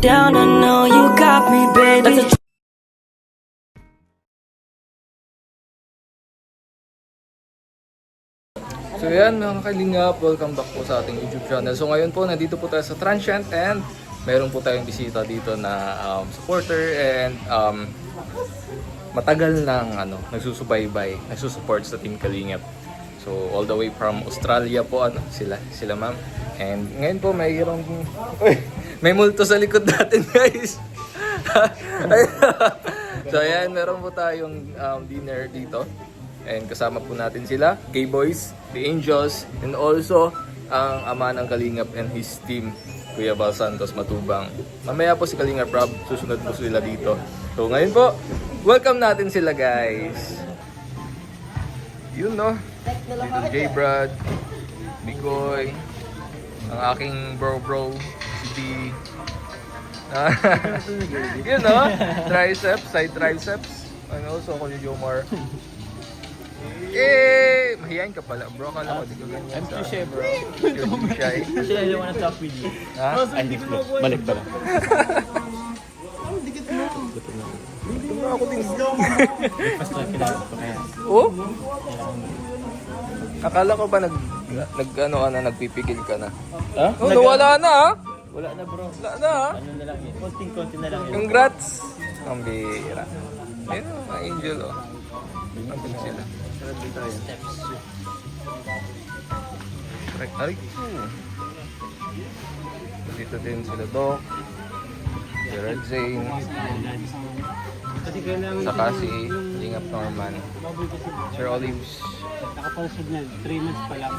down, I know you got me, baby. So yan mga kalingap, welcome back po sa ating YouTube channel. So ngayon po, nandito po tayo sa Transient and meron po tayong bisita dito na supporter and matagal nang nagsusubaybay, nagsusupport sa Team Kalingap. So all the way from Australia po sila ma'am. And ngayon po may multo sa likod natin guys. So ayan, meron po tayong dinner dito. And kasama po natin sila, K-Boys, The Angels, and also ang ama ng Kalingap and his team, Kuya Val Santos Matubang. Mamaya po si Kalingap Rob, susunod po sila dito. So ngayon po, welcome natin sila guys. Yun no, Little J Brad, Bigoy, ang aking bro, si D. Yun no, triceps, side triceps, and also ako ni Jomar. Mahihain ka pala bro, akala ko di ka ganyan. I'm too shy bro. You're too shy. Actually, I don't wanna talk with you. Ha? Hindi ko. Balik pa lang. Ito na ako din. Breakfast na kailangan ko kaya. Oh? Akala ko ba nagpipigil ka na? Ha? Oh, nawala na ha? Wala na bro. Wala na ha? Ano na lang yun? Konting-konti na lang yun. Congrats! Ang bira. Ayun o, mga angel o. Nandun sila. Steps. Correct. Aray. Dito din sila Doc. Si Red Zane. Kasi kailangan Saka si Lingap Norman. Sir Olives. nakapalsad na 3 months pa lang.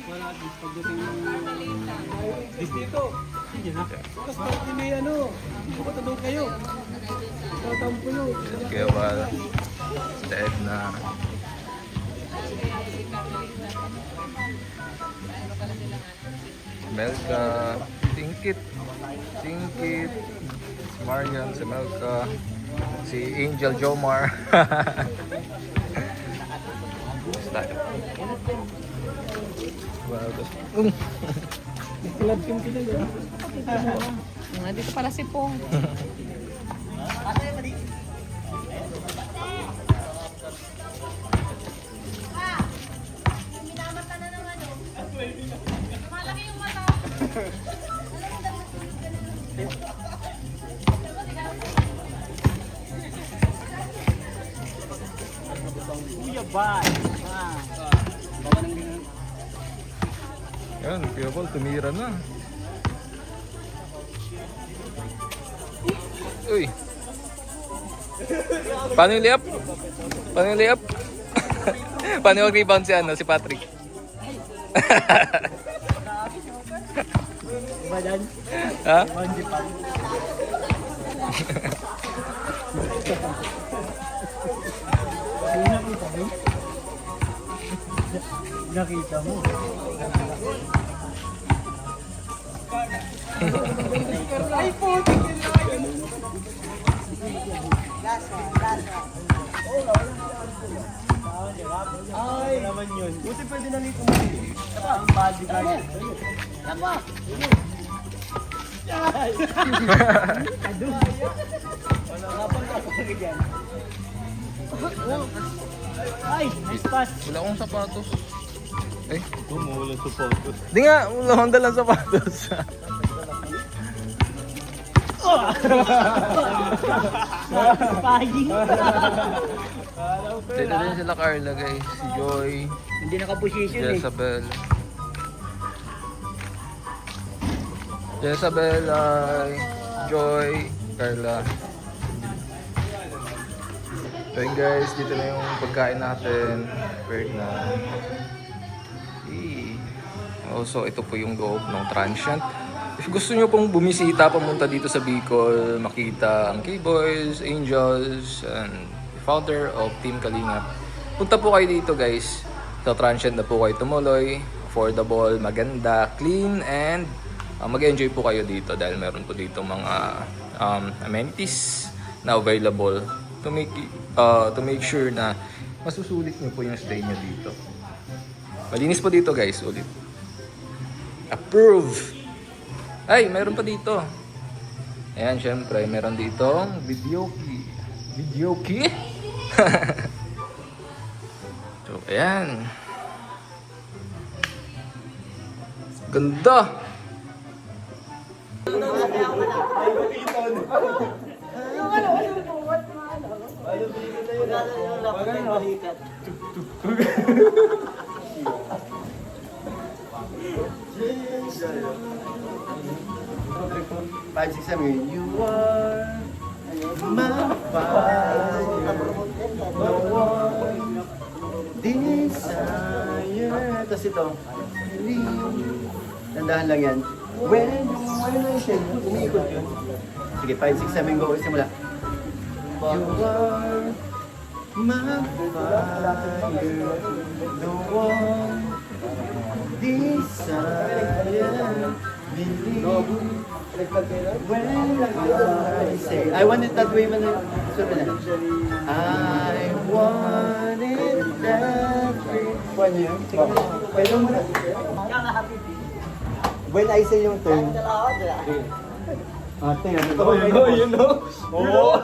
Wala at least pagdating ng dito. Sige na. Tapos pati may pupunta doon kayo. Tatampo nyo. Kaya wala. Dead na. Melka. Tingkit. Si Marian, si Melka. Si Angel Jomar. Basta. Club team kita ba? Dito pala si Pong. Kuya ba? Yan, Kuya Paul, tumira na. Uy. Paano yung layup? Paano yung rebound si Patrick? Diba dan? Ha? Hindi pa. Nakita mo. Ay po! Ay, naman yun. Buti pwede na nito mo. Ang body guard. Tama! Ay! Wala nga pang kapag yan. Ay! Nice pass! Wala akong sapatos. Eh? Umuulan sa photos. Di nga, wala akong dalang sapatos. Paging! Dito din sila Carla guys. Si Joy, Hindi nakaposition eh. Jezabel, Joy, Carla. So yun guys, dito na yung pagkain natin. Wait na. Also, ito po yung loob ng Transient. If gusto nyo pong bumisita, pumunta dito sa Bicol, makita ang K-Boys, Angels, and founder of Team Kalingap. Punta po kayo dito guys. Sa Transient na po kayo tumuloy. Affordable, maganda, clean, and mag-enjoy po kayo dito dahil meron po dito mga amenities na available to make sure na masusulit nyo po yung stay nyo dito. Malinis po dito guys, ulit. Approve! Ay, meron pa dito. Ayan, syempre, meron ditong video key. Video key? So, ayan. Ganda! Five, six, seven. You are my fire. No one desire. Tapos ito. Tandahan lang yan. When I say, umiikot yun. Sige, 5, 6, 7, go. Simula. You are my fire. No one desire. Believe. When I say, I want it that way man. I want it that way. One year. Pwede mo na. When I say yung turn. Tingnan mo. Oh, you know? Oo.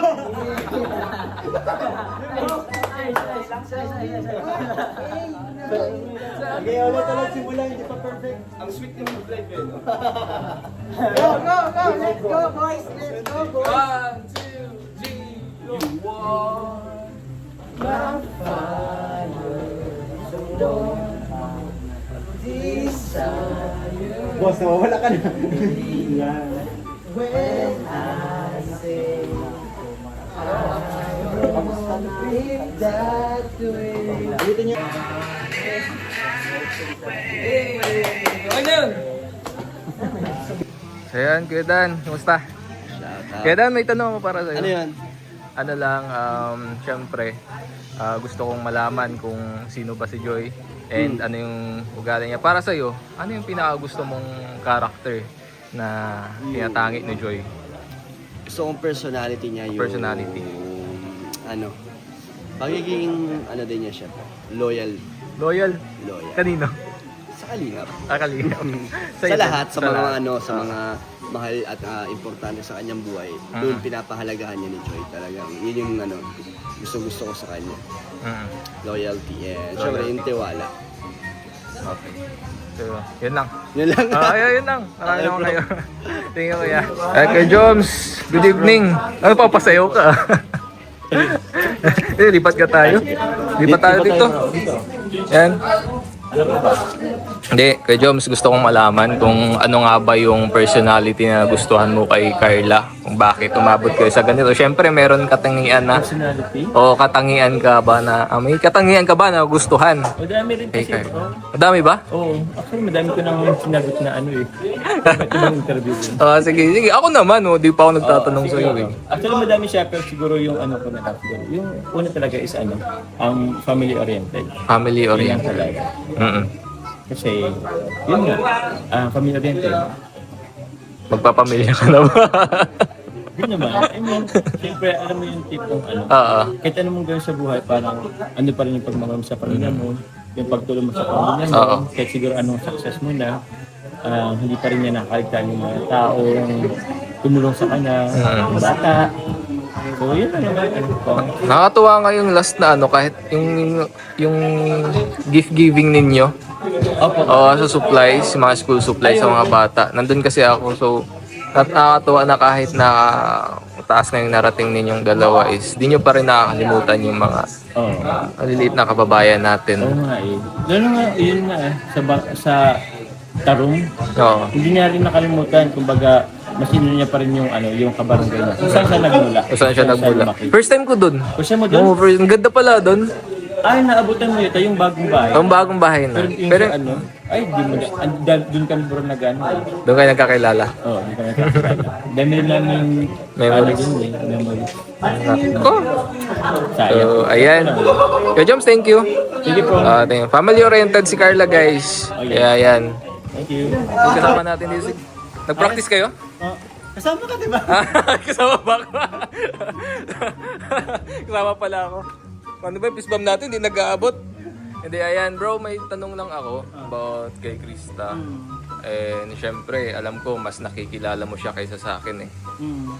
Okay, ulit simula, hindi pa perfect. Ang sweet yung life eh, no? Go, go, go! Let's go, boys! Let's go, boys! 1, 2, 3, you are my fire, so desire. Boss, nawawala ka na. When I say I want it that way. Ulitin niyo. So yan, Kuya Dan, kumusta? Kuya Dan, may tanong ako para sa'yo. Ano yan? Ano lang, syempre, gusto kong malaman kung sino ba si Joy and ano yung ugali niya. Para sa'yo, ano yung pinakagusto mong character na tinatangi ni Joy? Gusto kong personality niya yung... Personality. Ano? Pagiging, ano din niya siya, loyal. Loyal? Loyal. Kanino? Sa kalingap. Kalingap. Sa lahat, sa mga lahat. ano, sa mga mahal at importante sa kanyang buhay. Doon pinapahalagahan niya ni Joy talagang. Yun yung ano, gusto ko sa kanya. Loyalty and syempre yung tiwala. Okay. So, yun lang. Yun lang. Yun lang. Marami naman kayo. Tingnan ko yan. Kay Joms, good evening. Ano pa, pasayaw ka? Lipat ka tayo. Lipat tayo dito. Yan. Hindi, kay Joms, gusto kong malaman kung ano nga ba yung personality na gustuhan mo kay Carla. Kung bakit umabot kayo sa ganito. Siyempre, meron katangian na... Personality? O katangian ka ba na... may katangian ka ba na gustuhan? Madami rin Kay kasi. Carla. Madami ba? Oo. Actually, madami ko nang sinagot na ano eh. Ito yung interview din. Sige. Ako naman, di pa ako nagtatanong sa iyo eh. Actually, madami siya pero siguro yung ano ko na lang siguro. Yung una talaga is ano, ang family-oriented. Family Yan oriented. talaga. Kasi, yun nga, family-oriented. Magpapamilya ka na ba? Hindi naman. I mean, siyempre, alam mo yung tipong ano. Oo. Kahit ano mong gawin sa buhay, parang ano pa rin yung pagmamahal mo sa pamilya mo, yung pagtulong mo sa pamilya mo, Oo. kahit siguro anong success mo na, hindi pa rin niya nakakaligtaan yung mga taong tumulong sa kanya, mga bata. So, yun lang naman. Nakakatuwa nga yung last na ano, kahit yung gift giving ninyo. Opo. Sa supplies, mga school supplies sa mga bata. Nandun kasi ako, so nakakatuwa na kahit na taas na yung narating ninyong dalawa is di nyo pa rin nakakalimutan yung mga Oo. maliliit na kababayan Oo natin. nga eh. Lalo nga, yun nga eh, sa tarong, Oo. hindi niya rin nakalimutan, kumbaga, masino niya pa rin yung ano, yung kabarangay niya. Kung saan siya nagmula. Kung saan siya nagmula. lumaki. First time ko dun. Kung siya mo doon, Ang ganda pala dun. ay, naabutan mo ito, yung bagong bahay. Ang bagong bahay na. Pero yung Pero sa ano, ay, di mo na, doon kami bro nag-ano. doon kayo nagkakilala. Oo, di kami nagkakilala. Dami rin namin Memories. Memories. Oh. Sayang. So, ayan. Yo, Joms, thank you. Sige po. Thank you. Family oriented si Carla, guys. Kaya ayan. Thank you. Kasama natin dito. Nag-practice kayo? Kasama ka, di ba? Kasama ba ako? Kasama pala ako. Ano ba yung fist bump natin? Hindi nag-aabot. Hindi, ayan bro, may tanong lang ako about kay Krista. And syempre, alam ko, mas nakikilala mo siya kaysa sa akin eh. Mm.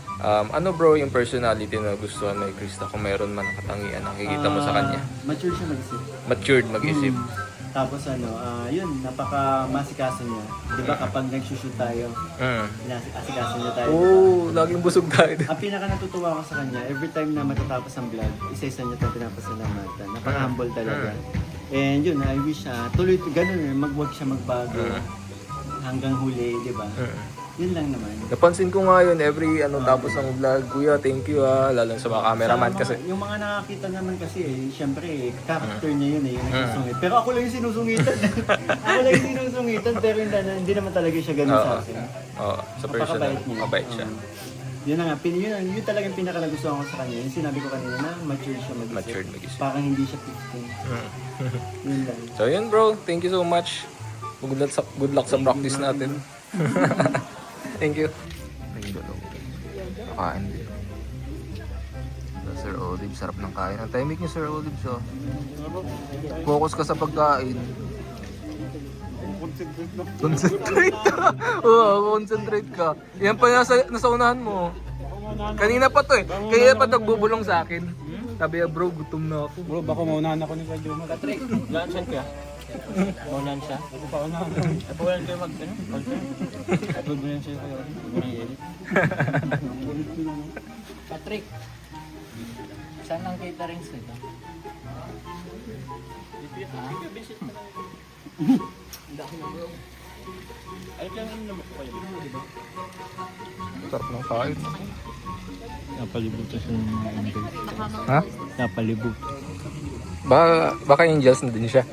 Ano bro yung personality na gusto ni Krista kung mayroon man nakatangian, nakikita mo sa kanya? Mature siya mag-isip. Matured mag-isip. Tapos yun, napaka-masikaso niya. Di ba kapag nag-shoot tayo, asikaso niya tayo. Oo, laging busog tayo. Ang pinaka natutuwa ko sa kanya, every time na matatapos ang vlog, isa-isa niya ito pinapasalamatan. Napaka-humble talaga. And yun, I wish tuloy ganun, wag siya magbago hanggang huli, di ba? Yun lang naman. Napansin ko nga yun, every tapos ng vlog, kuya, thank you lalo sa mga cameraman kasi. Yung mga nakakita naman kasi, syempre, character niya yun yung nagsusungit. Pero ako lang yung sinusungitan. Ako lang yung sinusungitan, pero hindi naman talaga siya ganun sa akin. Oo, sa personal, Napakabait niya. mabait siya. Yun na nga, yun talaga yung pinaka-nagustuhan ko sa kanya. Yung sinabi ko kanina na mature siya mag-isip. Matured mag-isip. Parang hindi siya 15. Yun lang. So yun bro, thank you so much. Good luck sa practice natin. Thank you. Ayun daw. Kain din. Sir Olive, sarap ng kain. Ang timing niyo Sir Olive, so. Focus ka sa pagkain. Concentrate ka. Oo, concentrate ka. Yan pa nasa unahan mo. Kanina pa to eh. Kaya pa nagbubulong sa akin. Sabi niya, bro, gutom na ako. Bro, baka maunahan ako ni Kadyo. Patrick, saan ka? Maunahan siya? Ako pa unahan. Ay, pawalan kayo mag-content. Upload mo yan siya kayo. edit. Patrick, saan ang catering sila? Ay, kaya naman po kayo. Sarap ng kain. Napalibot siya ng Ha? Napalibot. Baka angels na din siya.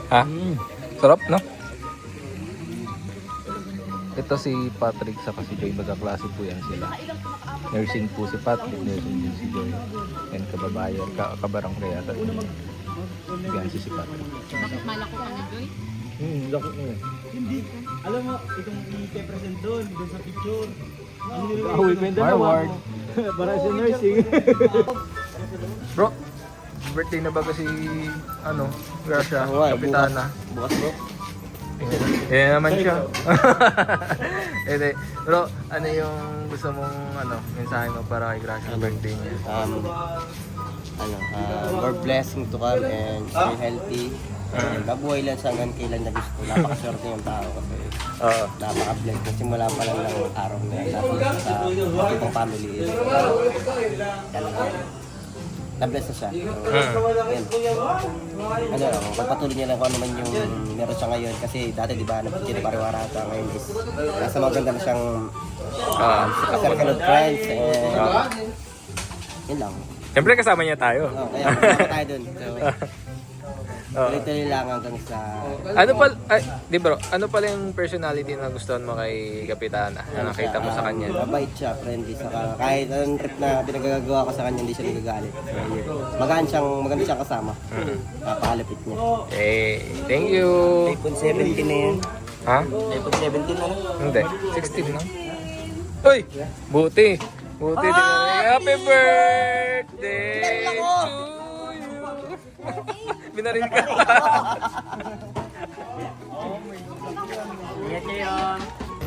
Ha? Sarap, no? Ito si Patrick sa si Joy, magkaklase po yan sila. Nursing po si Patrick, nursing din si Joy. And kababayan, kabarang kaya ito. Yan si Patrick. Bakit malako ka ni Joy? Lako mo. Hindi. Alam mo, itong i-present doon sa picture. Ahoy, pwede na Forward. Para sa nursing. Bro, birthday na ba kasi Gracia, Kapitana? Bukas bro. Eh naman siya. Bro, ano yung gusto mong mensahe mo para kay Gracia sa birthday niya? More blessing to come and stay healthy. And mabuhay lang sa hanggang kailan na gusto. Napakaswerte yung tao kasi napaka-blessed. Kasi mula pa lang ng araw na yan, napaka sa ibang family is talaga na-bless na siya. Pagpatuloy niya lang kung ano man yung meron siya ngayon. Kasi dati di ba, napagkiripariwarata ngayon is nasa maganda na siyang circle of friends. And yun lang. Siyempre kasama niya tayo. Kaya kasama tayo dun. So, tuloy-tuloy lang hanggang sa... Ano pala yung personality na gustuhan mo kay Kapitana na nakita mo sa kanya? Mabait siya, friendly. Saka kahit anong trip na pinagagawa ko sa kanya, hindi siya nagagalit. Maganda siyang kasama. Napakalapit niya. Thank you. iPhone 17 na yan. Ha? iPhone 17 na lang. Hindi, 16 na. Uy! Buti! Happy birthday to you! Binaril ka.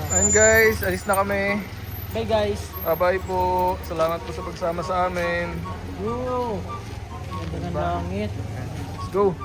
Ayun guys, alis na kami. Bye guys. Bye po. Salamat po sa pagsama sa amin. Ganda ng langit. Let's go.